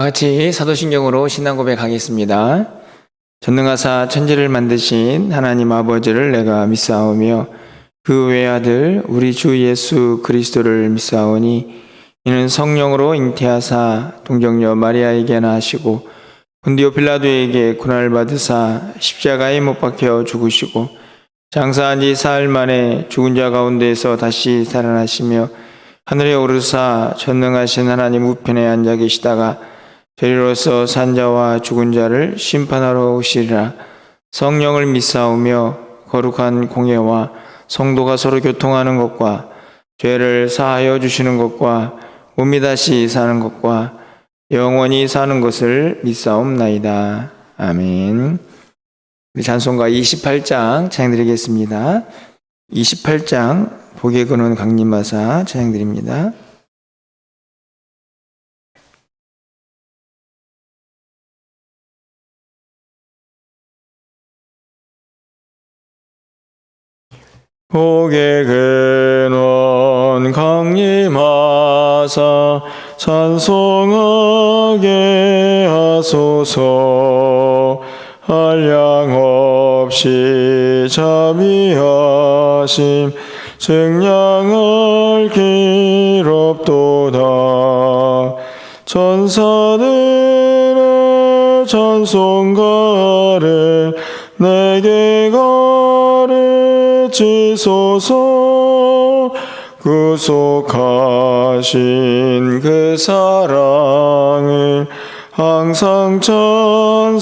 같이 사도신경으로 신앙 고백하겠습니다. 전능하사 천지를 만드신 하나님 아버지를 내가 믿사오며 그 외아들 우리 주 예수 그리스도를 믿사오니 이는 성령으로 잉태하사 동정녀 마리아에게 나시고 본디오 빌라도에게 고난을 받으사 십자가에 못 박혀 죽으시고 장사한 지 사흘 만에 죽은 자 가운데서 다시 살아나시며 하늘에 오르사 전능하신 하나님 우편에 앉아 계시다가 저리로서 산자와 죽은 자를 심판하러 오시리라. 성령을 믿사오며 거룩한 공예와 성도가 서로 교통하는 것과 죄를 사하여 주시는 것과 몸이 다시 사는 것과 영원히 사는 것을 믿사옵나이다. 아멘. 우리 찬송가 28장 찬양드리겠습니다. 28장 복의 근원 강림하사 찬양드립니다. 복의 근원 강림하사 찬송하게 하소서. 한량 없이 자비하심 증량할 길 없도다. 천사들의 찬송가를 내게 가르치소서. 구속하신 그 사랑을 항상 찬송합니다.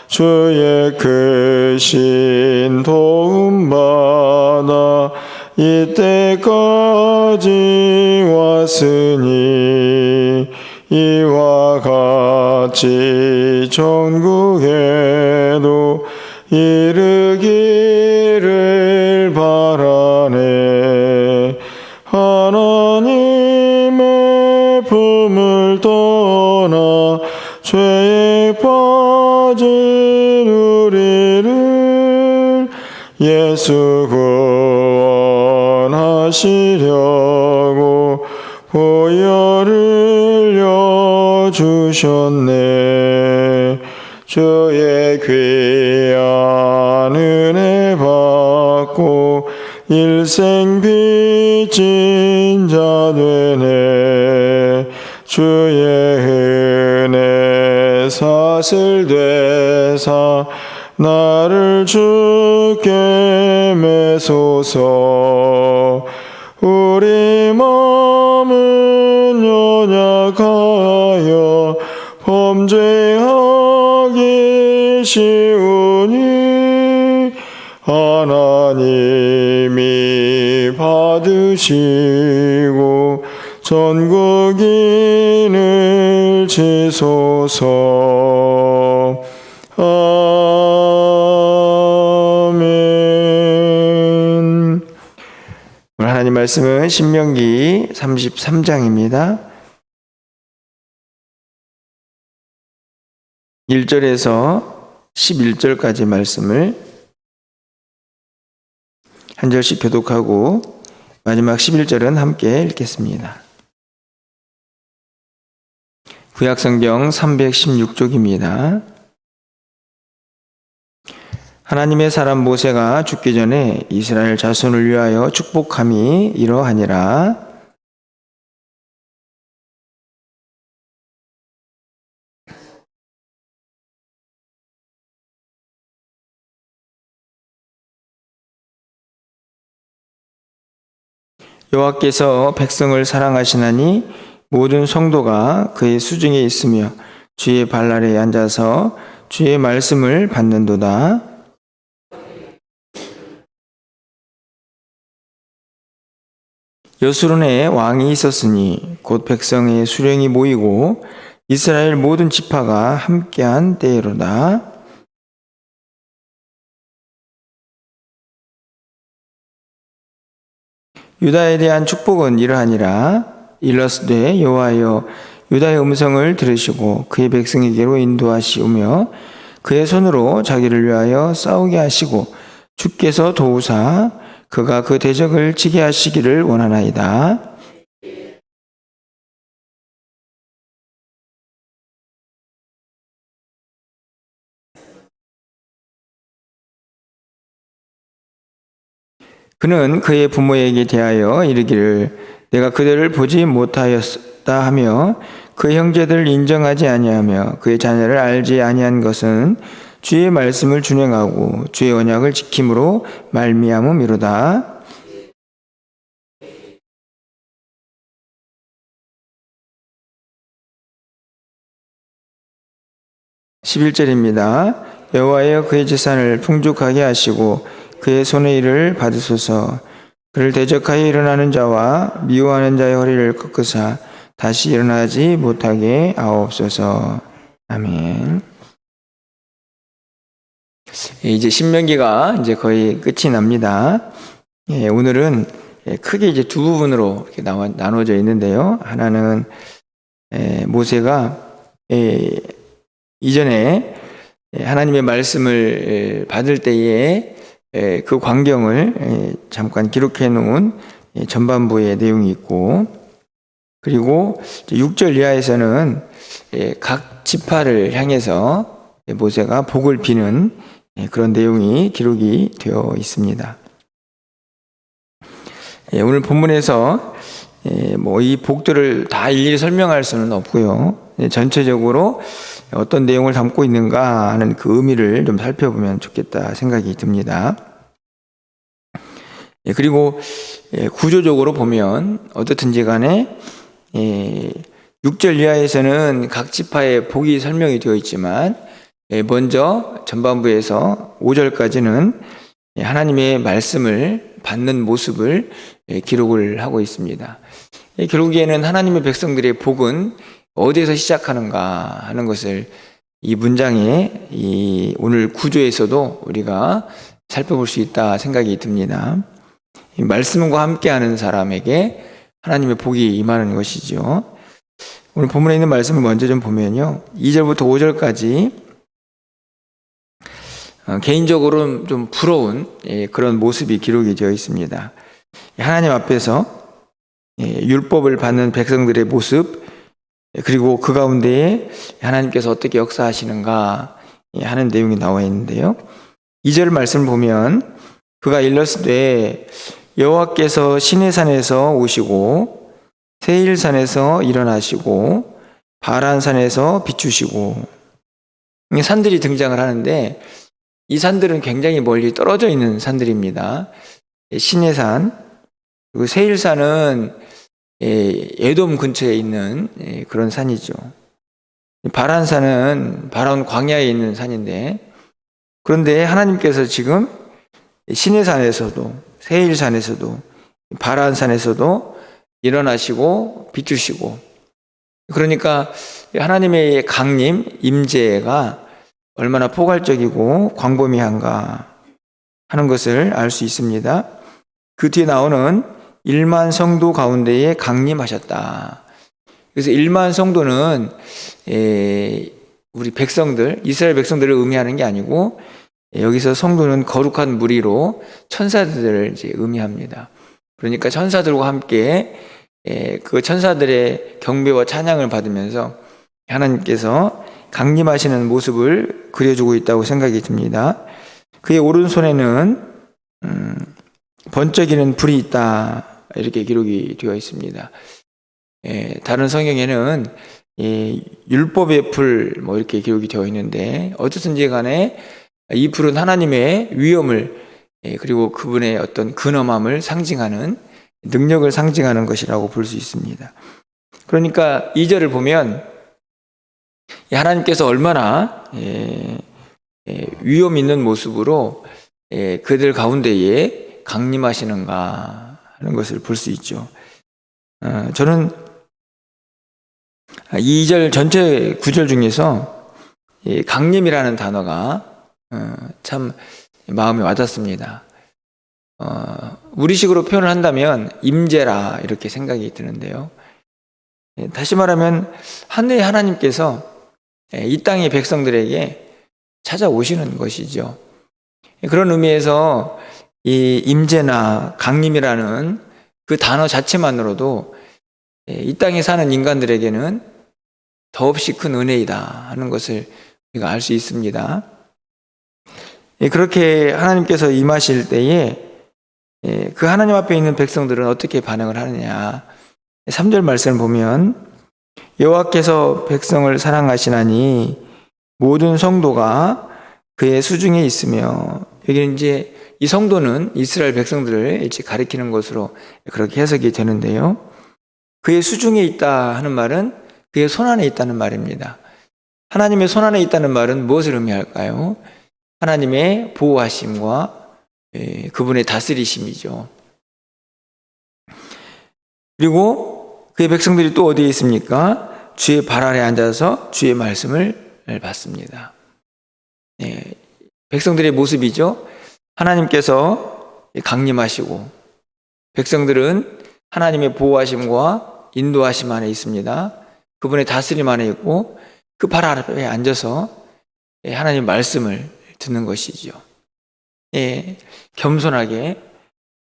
주의 크신 도움받아 이때까지 왔으니 이와 같이 천국에도 이르기를 바라네. 하나님의 품을 떠나 죄에 빠진 우리를 예수 구원하시려고 보혈을 여주셨네. 주의 귀한 은혜 받고 일생 빚진 자 되네. 주의 은혜 사슬 되사 나를 주께 매소서. 우리 마음은 연약하여 범죄하기 쉬우니 하나님이 받으시고 전국인을 지소서. 아멘. 오늘 하나님 말씀은 신명기 33장입니다. 1절에서 11절까지 말씀을 한 절씩 교독하고 마지막 11절은 함께 읽겠습니다. 구약성경 316쪽입니다. 하나님의 사람 모세가 죽기 전에 이스라엘 자손을 위하여 축복함이 이러하니라. 여호와께서 백성을 사랑하시나니 모든 성도가 그의 수중에 있으며 주의 발날에 앉아서 주의 말씀을 받는도다. 여수론에 왕이 있었으니 곧 백성의 수령이 모이고 이스라엘 모든 지파가 함께한 때로다. 유다에 대한 축복은 이러하니라. 일러스되 여호와여 유다의 음성을 들으시고 그의 백성에게로 인도하시오며 그의 손으로 자기를 위하여 싸우게 하시고 주께서 도우사 그가 그 대적을 치게 하시기를 원하나이다. 그는 그의 부모에게 대하여 이르기를 내가 그들을 보지 못하였다 하며 그 형제들을 인정하지 아니하며 그의 자녀를 알지 아니한 것은 주의 말씀을 준행하고 주의 언약을 지킴으로 말미암음이로다. 11절입니다. 여호와여 그의 재산을 풍족하게 하시고 그의 손의 일을 받으소서. 그를 대적하여 일어나는 자와 미워하는 자의 허리를 꺾으사 다시 일어나지 못하게 하옵소서. 아멘. 이제 신명기가 이제 거의 끝이 납니다. 오늘은 크게 이제 두 부분으로 이렇게 나눠져 있는데요. 하나는 모세가 이전에 하나님의 말씀을 받을 때에 그 광경을 잠깐 기록해 놓은 전반부의 내용이 있고, 그리고 6절 이하에서는 각 지파를 향해서 모세가 복을 비는 그런 내용이 기록이 되어 있습니다. 오늘 본문에서 뭐 이 복들을 다 일일이 설명할 수는 없고요. 전체적으로 어떤 내용을 담고 있는가 하는 그 의미를 좀 살펴보면 좋겠다 생각이 듭니다. 그리고 구조적으로 보면 어떻든지 간에 6절 이하에서는 각 지파의 복이 설명이 되어 있지만 먼저 전반부에서 5절까지는 하나님의 말씀을 받는 모습을 기록을 하고 있습니다. 결국에는 하나님의 백성들의 복은 어디에서 시작하는가 하는 것을 이 문장의 이 오늘 구조에서도 우리가 살펴볼 수 있다 생각이 듭니다. 이 말씀과 함께하는 사람에게 하나님의 복이 임하는 것이죠. 오늘 본문에 있는 말씀을 먼저 좀 보면요, 2절부터 5절까지 개인적으로 좀 부러운 그런 모습이 기록이 되어 있습니다. 하나님 앞에서 율법을 받는 백성들의 모습, 그리고 그 가운데에 하나님께서 어떻게 역사하시는가 하는 내용이 나와 있는데요. 2절 말씀을 보면 그가 일렀으되 여호와께서 시내산에서 오시고 세일산에서 일어나시고 바란산에서 비추시고, 산들이 등장을 하는데 이 산들은 굉장히 멀리 떨어져 있는 산들입니다. 시내산, 그리고 세일산은 에돔 근처에 있는 그런 산이죠. 바란산은 바라온 광야에 있는 산인데, 그런데 하나님께서 지금 시내산에서도 세일산에서도 바란산에서도 일어나시고 비추시고, 그러니까 하나님의 강림, 임재가 얼마나 포괄적이고 광범위한가 하는 것을 알 수 있습니다. 그 뒤에 나오는 1만 성도 가운데에 강림하셨다. 그래서 1만 성도는 우리 백성들, 이스라엘 백성들을 의미하는 게 아니고, 여기서 성도는 거룩한 무리로 천사들을 이제 의미합니다. 그러니까 천사들과 함께 그 천사들의 경배와 찬양을 받으면서 하나님께서 강림하시는 모습을 그려주고 있다고 생각이 듭니다. 그의 오른손에는 번쩍이는 불이 있다, 이렇게 기록이 되어 있습니다. 다른 성경에는 율법의 불 뭐 이렇게 기록이 되어 있는데, 어쨌든지 간에 이 불은 하나님의 위엄을 그리고 그분의 어떤 근엄함을 상징하는, 능력을 상징하는 것이라고 볼 수 있습니다. 그러니까 2절을 보면 하나님께서 얼마나 위엄 있는 모습으로 그들 가운데에 강림하시는가 하는 것을 볼 수 있죠. 저는 2절 전체 9절 중에서 강림이라는 단어가 참 마음에 와닿습니다. 우리식으로 표현을 한다면 임재라 이렇게 생각이 드는데요. 다시 말하면 하늘의 하나님께서 이 땅의 백성들에게 찾아오시는 것이죠. 그런 의미에서 이 임재나 강림이라는 그 단어 자체만으로도 이 땅에 사는 인간들에게는 더없이 큰 은혜이다 하는 것을 우리가 알 수 있습니다. 그렇게 하나님께서 임하실 때에 그 하나님 앞에 있는 백성들은 어떻게 반응을 하느냐. 3절 말씀을 보면 여호와께서 백성을 사랑하시나니 모든 성도가 그의 수중에 있으며, 여기는 이제 이 성도는 이스라엘 백성들을 이제 가리키는 것으로 그렇게 해석이 되는데요. 그의 수중에 있다 하는 말은 그의 손안에 있다는 말입니다. 하나님의 손안에 있다는 말은 무엇을 의미할까요? 하나님의 보호하심과 그분의 다스리심이죠. 그리고 그의 백성들이 또 어디에 있습니까? 주의 발 아래 앉아서 주의 말씀을 받습니다. 백성들의 모습이죠. 하나님께서 강림하시고 백성들은 하나님의 보호하심과 인도하심 안에 있습니다. 그분의 다스림 안에 있고 그 발 아래 앉아서 하나님 말씀을 듣는 것이죠. 겸손하게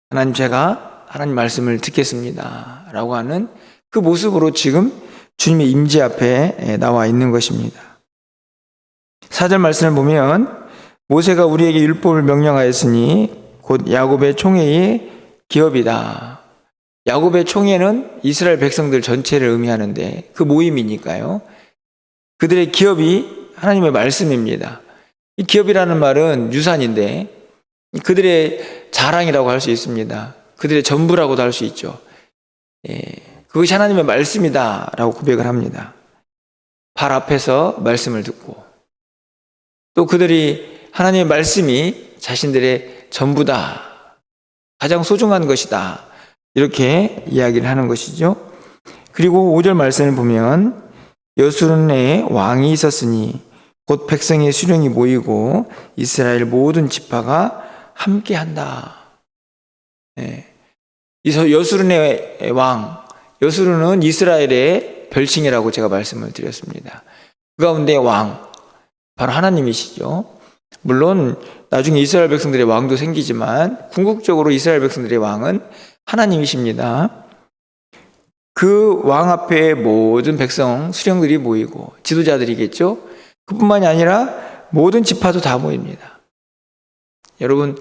하나님, 제가 하나님 말씀을 듣겠습니다 라고 하는 그 모습으로 지금 주님의 임재 앞에 나와 있는 것입니다. 4절 말씀을 보면 모세가 우리에게 율법을 명령하였으니 곧 야곱의 총회의 기업이다. 야곱의 총회는 이스라엘 백성들 전체를 의미하는데 그 모임이니까요. 그들의 기업이 하나님의 말씀입니다. 이 기업이라는 말은 유산인데 그들의 자랑이라고 할 수 있습니다. 그들의 전부라고도 할 수 있죠. 그것이 하나님의 말씀이다 라고 고백을 합니다. 발 앞에서 말씀을 듣고 또 그들이 하나님의 말씀이 자신들의 전부다, 가장 소중한 것이다, 이렇게 이야기를 하는 것이죠. 그리고 5절 말씀을 보면 여수론에 왕이 있었으니 곧 백성의 수령이 모이고 이스라엘 모든 지파가 함께한다. 이 여수론의 왕, 여수론은 이스라엘의 별칭이라고 제가 말씀을 드렸습니다. 그 가운데 왕, 바로 하나님이시죠. 물론 나중에 이스라엘 백성들의 왕도 생기지만 궁극적으로 이스라엘 백성들의 왕은 하나님이십니다. 그 왕 앞에 모든 백성, 수령들이 모이고 지도자들이겠죠. 그뿐만이 아니라 모든 지파도 다 모입니다. 여러분,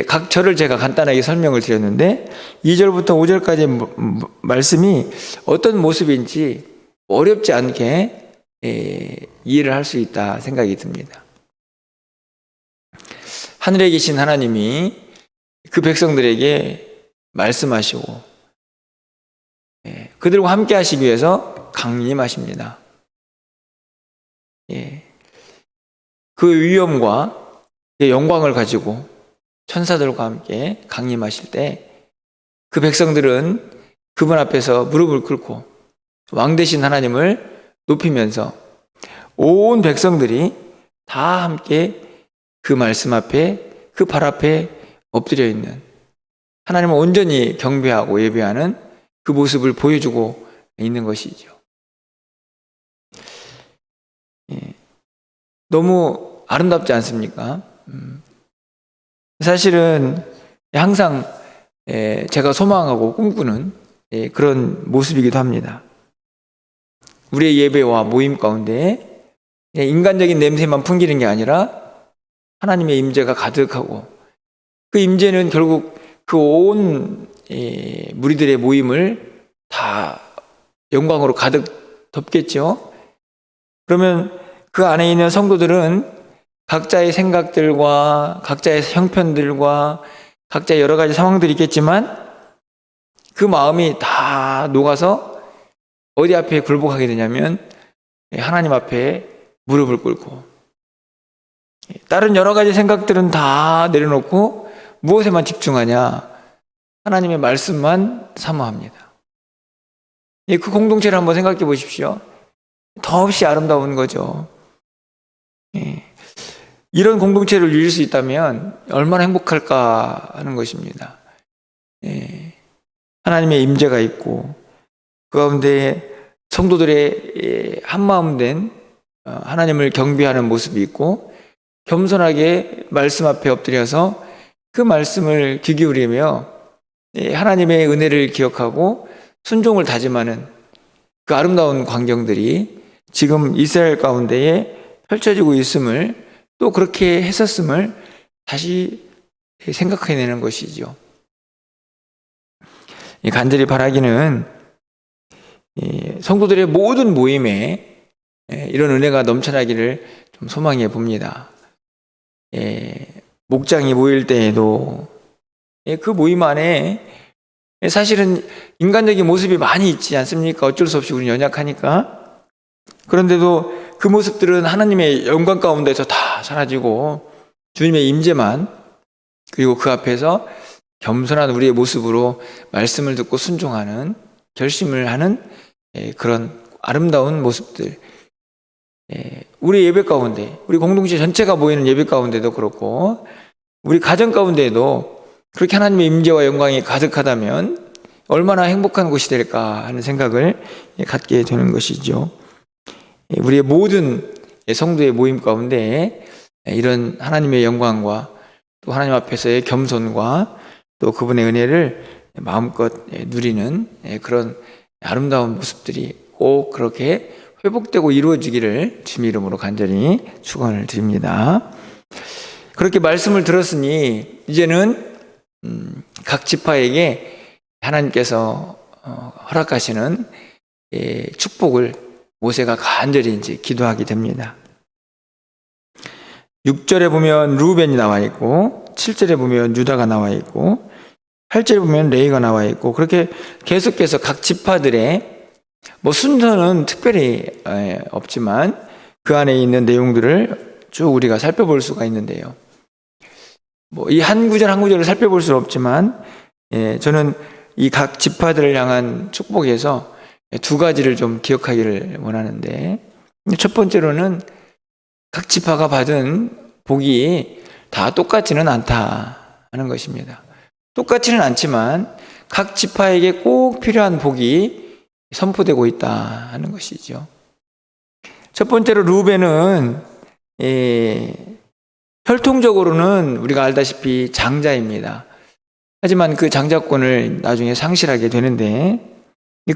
각 절을 제가 간단하게 설명을 드렸는데 2절부터 5절까지 말씀이 어떤 모습인지 어렵지 않게 이해를 할 수 있다 생각이 듭니다. 하늘에 계신 하나님이 그 백성들에게 말씀하시고 그들과 함께 하시기 위해서 강림하십니다. 그 위엄과 그 영광을 가지고 천사들과 함께 강림하실 때 그 백성들은 그분 앞에서 무릎을 꿇고 왕 되신 하나님을 높이면서 온 백성들이 다 함께 그 말씀 앞에, 그 발 앞에 엎드려 있는, 하나님을 온전히 경배하고 예배하는 그 모습을 보여주고 있는 것이죠. 너무 아름답지 않습니까? 사실은 항상 제가 소망하고 꿈꾸는 그런 모습이기도 합니다. 우리의 예배와 모임 가운데 인간적인 냄새만 풍기는 게 아니라 하나님의 임재가 가득하고 그 임재는 결국 그 온 무리들의 모임을 다 영광으로 가득 덮겠죠. 그러면 그 안에 있는 성도들은 각자의 생각들과 각자의 형편들과 각자의 여러 가지 상황들이 있겠지만 그 마음이 다 녹아서 어디 앞에 굴복하게 되냐면 하나님 앞에 무릎을 꿇고 다른 여러 가지 생각들은 다 내려놓고 무엇에만 집중하냐? 하나님의 말씀만 사모합니다. 그 공동체를 한번 생각해 보십시오. 더없이 아름다운 거죠. 이런 공동체를 누릴 수 있다면 얼마나 행복할까 하는 것입니다. 하나님의 임재가 있고 그 가운데 성도들의 한마음 된 하나님을 경배하는 모습이 있고 겸손하게 말씀 앞에 엎드려서 그 말씀을 귀 기울이며 하나님의 은혜를 기억하고 순종을 다짐하는 그 아름다운 광경들이 지금 이스라엘 가운데에 펼쳐지고 있음을, 또 그렇게 했었음을 다시 생각해내는 것이죠. 간절히 바라기는 성도들의 모든 모임에 이런 은혜가 넘쳐나기를 좀 소망해 봅니다. 목장이 모일 때에도 그 모임 안에 사실은 인간적인 모습이 많이 있지 않습니까? 어쩔 수 없이 우리는 연약하니까. 그런데도 그 모습들은 하나님의 영광 가운데서 다 사라지고 주님의 임재만, 그리고 그 앞에서 겸손한 우리의 모습으로 말씀을 듣고 순종하는, 결심을 하는 그런 아름다운 모습들, 우리 예배 가운데, 우리 공동체 전체가 모이는 예배 가운데도 그렇고 우리 가정 가운데에도 그렇게 하나님의 임재와 영광이 가득하다면 얼마나 행복한 곳이 될까 하는 생각을 갖게 되는 것이죠. 우리의 모든 성도의 모임 가운데 이런 하나님의 영광과 또 하나님 앞에서의 겸손과 또 그분의 은혜를 마음껏 누리는 그런 아름다운 모습들이 꼭 그렇게 회복되고 이루어지기를 주님의 이름으로 간절히 축원을 드립니다. 그렇게 말씀을 들었으니 이제는 각 지파에게 하나님께서 허락하시는 축복을 모세가 간절히 이제 기도하게 됩니다. 6절에 보면 루벤이 나와 있고 7절에 보면 유다가 나와 있고 8절에 보면 레위가 나와 있고, 그렇게 계속해서 각 지파들의 순서는 특별히 없지만 그 안에 있는 내용들을 쭉 우리가 살펴볼 수가 있는데요. 이 한 구절 한 구절을 살펴볼 수는 없지만 저는 이 각 지파들을 향한 축복에서 두 가지를 좀 기억하기를 원하는데, 첫 번째로는 각 지파가 받은 복이 다 똑같지는 않다 하는 것입니다. 똑같지는 않지만 각 지파에게 꼭 필요한 복이 선포되고 있다 하는 것이죠. 첫 번째로 루벤은 혈통적으로는 우리가 알다시피 장자입니다. 하지만 그 장자권을 나중에 상실하게 되는데,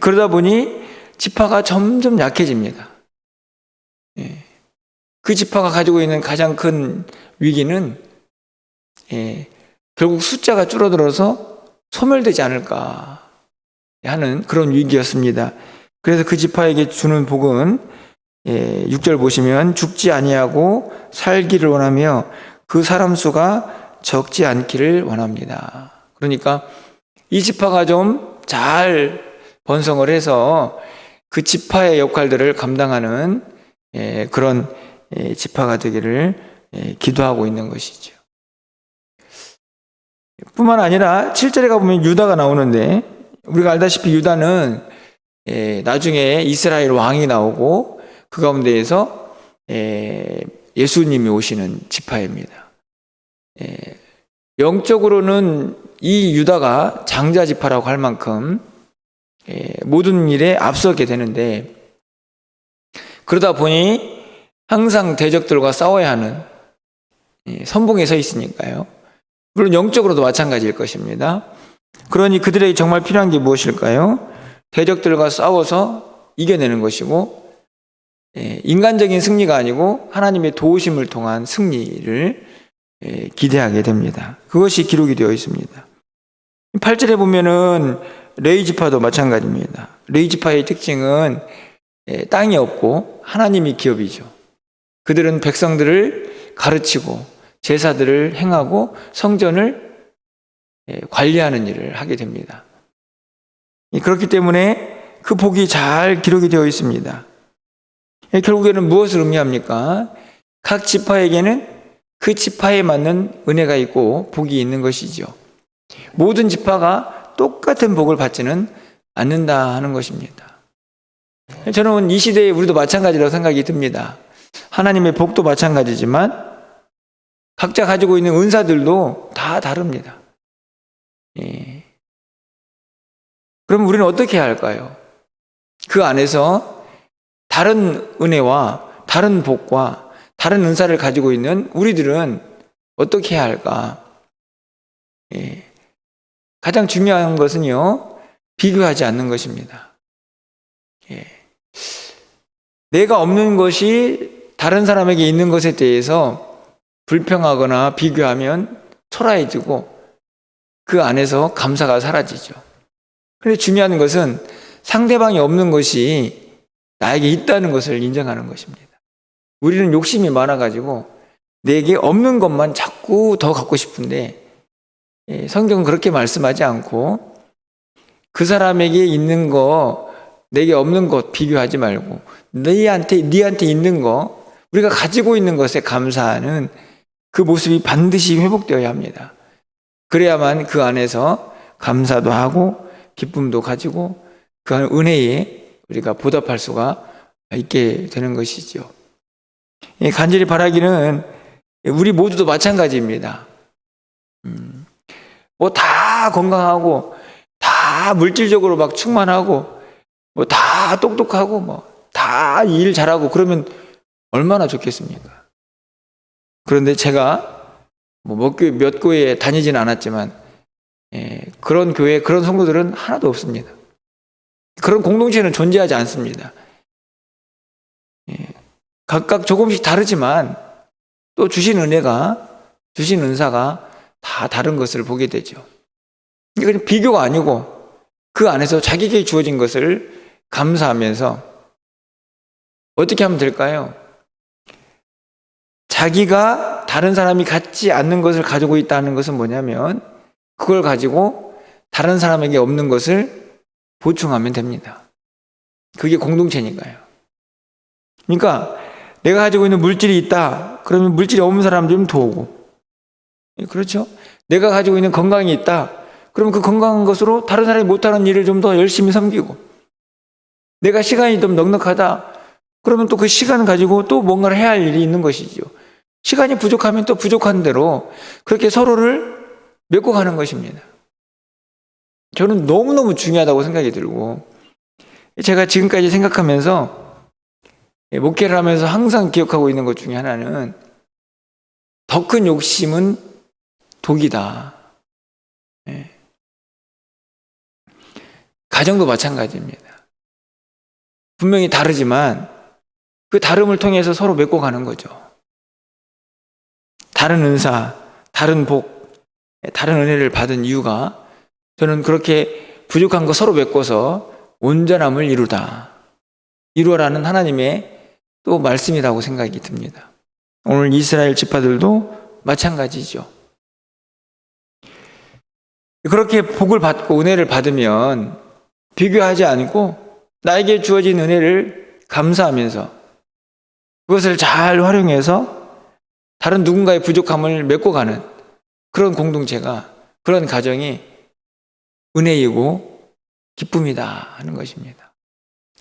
그러다 보니 지파가 점점 약해집니다. 그 지파가 가지고 있는 가장 큰 위기는 결국 숫자가 줄어들어서 소멸되지 않을까 하는 그런 위기였습니다. 그래서 그 지파에게 주는 복은 6절 보시면 죽지 아니하고 살기를 원하며 그 사람 수가 적지 않기를 원합니다. 그러니까 이 지파가 좀 잘 번성을 해서 그 지파의 역할들을 감당하는 그런 지파가 되기를 기도하고 있는 것이죠. 뿐만 아니라 7절에 가보면 유다가 나오는데, 우리가 알다시피 유다는 나중에 이스라엘 왕이 나오고 그 가운데에서 예수님이 오시는 지파입니다. 영적으로는 이 유다가 장자 지파라고 할 만큼 모든 일에 앞서게 되는데, 그러다 보니 항상 대적들과 싸워야 하는 선봉에 서 있으니까요. 물론 영적으로도 마찬가지일 것입니다. 그러니 그들에게 정말 필요한 게 무엇일까요? 대적들과 싸워서 이겨내는 것이고, 인간적인 승리가 아니고 하나님의 도우심을 통한 승리를 기대하게 됩니다. 그것이 기록이 되어 있습니다. 8절에 보면은 레위 지파도 마찬가지입니다. 레위 지파의 특징은 땅이 없고 하나님이 기업이죠. 그들은 백성들을 가르치고 제사들을 행하고 성전을 관리하는 일을 하게 됩니다. 그렇기 때문에 그 복이 잘 기록이 되어 있습니다. 결국에는 무엇을 의미합니까? 각 지파에게는 그 지파에 맞는 은혜가 있고 복이 있는 것이죠. 모든 지파가 똑같은 복을 받지는 않는다 하는 것입니다. 저는 이 시대에 우리도 마찬가지라고 생각이 듭니다. 하나님의 복도 마찬가지지만 각자 가지고 있는 은사들도 다 다릅니다. 그럼 우리는 어떻게 해야 할까요? 그 안에서 다른 은혜와 다른 복과 다른 은사를 가지고 있는 우리들은 어떻게 해야 할까? 가장 중요한 것은요, 비교하지 않는 것입니다. 내가 없는 것이 다른 사람에게 있는 것에 대해서 불평하거나 비교하면 초라해지고 그 안에서 감사가 사라지죠. 그런데 중요한 것은 상대방이 없는 것이 나에게 있다는 것을 인정하는 것입니다. 우리는 욕심이 많아가지고 내게 없는 것만 자꾸 더 갖고 싶은데, 성경은 그렇게 말씀하지 않고 그 사람에게 있는 거, 내게 없는 것 비교하지 말고 니한테 있는 거, 우리가 가지고 있는 것에 감사하는 그 모습이 반드시 회복되어야 합니다. 그래야만 그 안에서 감사도 하고 기쁨도 가지고 그 은혜에 우리가 보답할 수가 있게 되는 것이죠. 간절히 바라기는 우리 모두도 마찬가지입니다. 뭐 다 건강하고 다 물질적으로 막 충만하고 뭐 다 똑똑하고 뭐 다 일 잘하고 그러면 얼마나 좋겠습니까? 그런데 제가 뭐 몇 교회에 다니지는 않았지만 그런 교회, 그런 성도들은 하나도 없습니다. 그런 공동체는 존재하지 않습니다. 각각 조금씩 다르지만 또 주신 은사가 다 다른 것을 보게 되죠. 이건 비교가 아니고 그 안에서 자기에게 주어진 것을 감사하면서 어떻게 하면 될까요? 자기가 다른 사람이 갖지 않는 것을 가지고 있다는 것은 뭐냐면 그걸 가지고 다른 사람에게 없는 것을 보충하면 됩니다. 그게 공동체니까요. 그러니까 내가 가지고 있는 물질이 있다. 그러면 물질이 없는 사람 좀 도우고, 그렇죠? 내가 가지고 있는 건강이 있다. 그러면 그 건강한 것으로 다른 사람이 못하는 일을 좀 더 열심히 섬기고, 내가 시간이 좀 넉넉하다. 그러면 또 그 시간 가지고 또 뭔가를 해야 할 일이 있는 것이죠. 시간이 부족하면 또 부족한 대로 그렇게 서로를 메꿔 가는 것입니다. 저는 너무너무 중요하다고 생각이 들고, 제가 지금까지 생각하면서 목회를 하면서 항상 기억하고 있는 것 중에 하나는 더 큰 욕심은 독이다. 가정도 마찬가지입니다. 분명히 다르지만 그 다름을 통해서 서로 메꿔 가는 거죠. 다른 은사, 다른 복, 다른 은혜를 받은 이유가 저는 그렇게 부족한 거 서로 메꿔서 온전함을 이루어라는 하나님의 또 말씀이라고 생각이 듭니다. 오늘 이스라엘 지파들도 마찬가지죠. 그렇게 복을 받고 은혜를 받으면 비교하지 않고 나에게 주어진 은혜를 감사하면서 그것을 잘 활용해서 다른 누군가의 부족함을 메꿔가는 그런 공동체가, 그런 가정이 은혜이고 기쁨이다 하는 것입니다.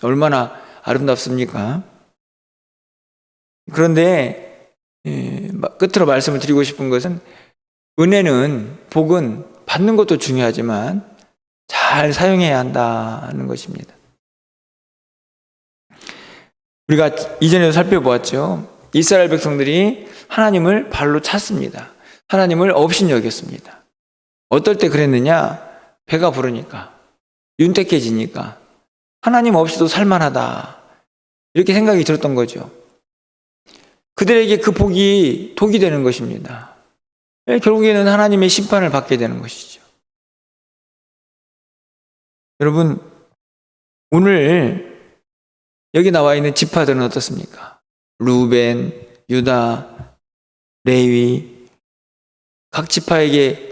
얼마나 아름답습니까? 그런데 끝으로 말씀을 드리고 싶은 것은 은혜는, 복은 받는 것도 중요하지만 잘 사용해야 한다는 것입니다. 우리가 이전에도 살펴보았죠. 이스라엘 백성들이 하나님을 발로 찼습니다. 하나님을 업신여겼습니다. 어떨 때 그랬느냐? 배가 부르니까, 윤택해지니까 하나님 없이도 살만하다 이렇게 생각이 들었던 거죠. 그들에게 그 복이 독이 되는 것입니다. 결국에는 하나님의 심판을 받게 되는 것이죠. 여러분, 오늘 여기 나와 있는 지파들은 어떻습니까? 루벤, 유다, 레위, 각 지파에게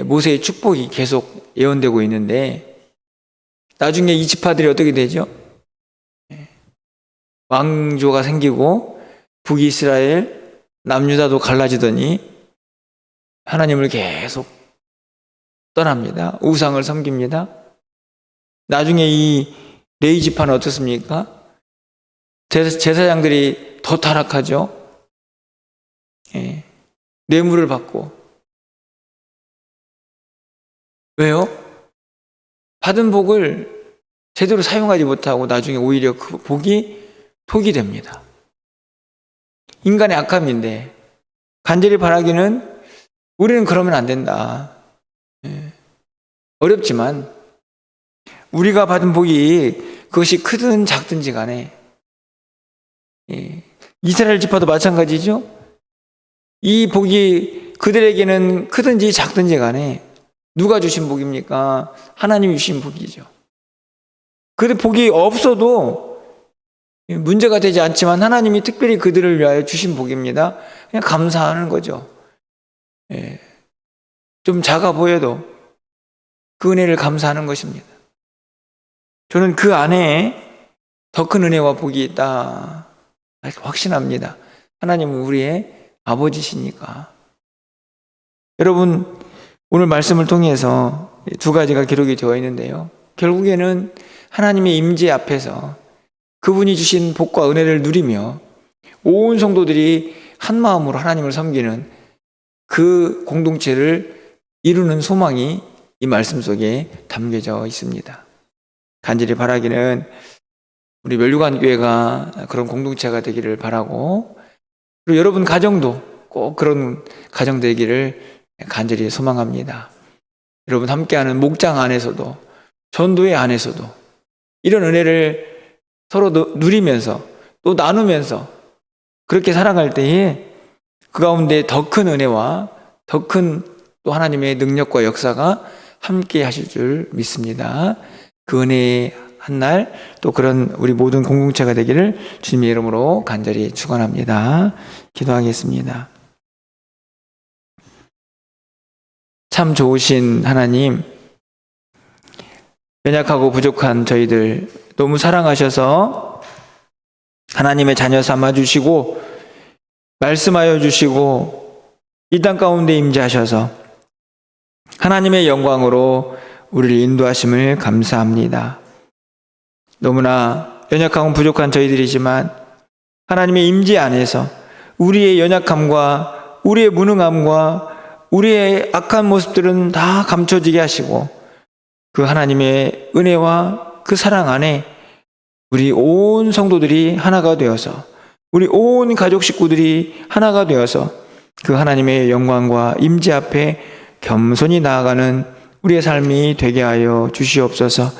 모세의 축복이 계속 예언되고 있는데 나중에 이 지파들이 어떻게 되죠? 왕조가 생기고 북이스라엘, 남유다도 갈라지더니 하나님을 계속 떠납니다. 우상을 섬깁니다. 나중에 이 레위 지파는 어떻습니까? 제사장들이 더 타락하죠. 뇌물을 받고. 왜요? 받은 복을 제대로 사용하지 못하고 나중에 오히려 그 복이 독이 됩니다. 인간의 악함인데 간절히 바라기는 우리는 그러면 안 된다. 어렵지만 우리가 받은 복이 그것이 크든 작든지 간에 이스라엘 지파도 마찬가지죠. 이 복이 그들에게는 크든지 작든지 간에 누가 주신 복입니까? 하나님이 주신 복이죠. 그런데 복이 없어도 문제가 되지 않지만 하나님이 특별히 그들을 위하여 주신 복입니다. 그냥 감사하는 거죠. 좀 작아 보여도 그 은혜를 감사하는 것입니다. 저는 그 안에 더 큰 은혜와 복이 있다 확신합니다. 하나님은 우리의 아버지시니까. 여러분, 오늘 말씀을 통해서 두 가지가 기록이 되어 있는데요. 결국에는 하나님의 임재 앞에서 그분이 주신 복과 은혜를 누리며 온 성도들이 한 마음으로 하나님을 섬기는 그 공동체를 이루는 소망이 이 말씀 속에 담겨져 있습니다. 간절히 바라기는 우리 멸류관교회가 그런 공동체가 되기를 바라고, 그리고 여러분 가정도 꼭 그런 가정 되기를 간절히 소망합니다. 여러분 함께하는 목장 안에서도, 전도회 안에서도 이런 은혜를 서로 누리면서 또 나누면서 그렇게 살아갈 때에 그 가운데 더 큰 은혜와 더 큰 또 하나님의 능력과 역사가 함께 하실 줄 믿습니다. 그 은혜의 한날 또 그런 우리 모든 공동체가 되기를 주님의 이름으로 간절히 축원합니다. 기도하겠습니다. 참 좋으신 하나님, 연약하고 부족한 저희들 너무 사랑하셔서 하나님의 자녀 삼아주시고 말씀하여 주시고 이 땅 가운데 임재하셔서 하나님의 영광으로 우리를 인도하심을 감사합니다. 너무나 연약하고 부족한 저희들이지만 하나님의 임재 안에서 우리의 연약함과 우리의 무능함과 우리의 악한 모습들은 다 감춰지게 하시고 그 하나님의 은혜와 그 사랑 안에 우리 온 성도들이 하나가 되어서 우리 온 가족 식구들이 하나가 되어서 그 하나님의 영광과 임재 앞에 겸손히 나아가는 우리의 삶이 되게 하여 주시옵소서.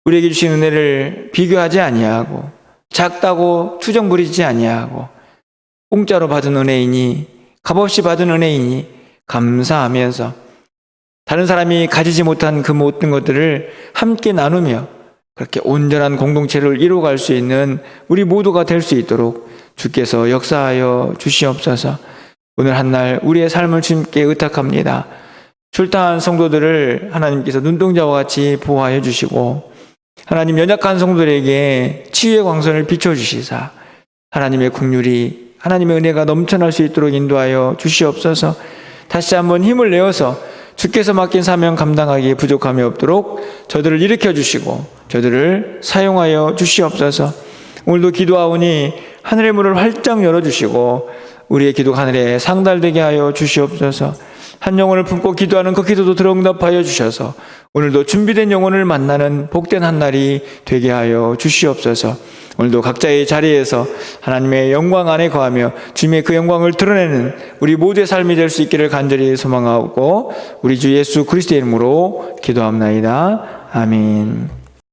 우리에게 주신 은혜를 비교하지 아니하고 작다고 투정 부리지 아니하고 공짜로 받은 은혜이니 값없이 받은 은혜이니 감사하면서 다른 사람이 가지지 못한 그 모든 것들을 함께 나누며 그렇게 온전한 공동체를 이루어갈 수 있는 우리 모두가 될 수 있도록 주께서 역사하여 주시옵소서. 오늘 한날 우리의 삶을 주님께 의탁합니다. 출타한 성도들을 하나님께서 눈동자와 같이 보호하여 주시고 하나님 연약한 성도들에게 치유의 광선을 비춰주시사 하나님의 긍휼이 하나님의 은혜가 넘쳐날 수 있도록 인도하여 주시옵소서. 다시 한번 힘을 내어서 주께서 맡긴 사명 감당하기에 부족함이 없도록 저들을 일으켜 주시고 저들을 사용하여 주시옵소서. 오늘도 기도하오니 하늘의 문을 활짝 열어주시고 우리의 기도가 하늘에 상달되게 하여 주시옵소서. 한 영혼을 품고 기도하는 그 기도도 들어응답하여 주셔서 오늘도 준비된 영혼을 만나는 복된 한날이 되게 하여 주시옵소서. 오늘도 각자의 자리에서 하나님의 영광 안에 거하며 주님의 그 영광을 드러내는 우리 모두의 삶이 될 수 있기를 간절히 소망하고 우리 주 예수 그리스도의 이름으로 기도합나이다. 아멘.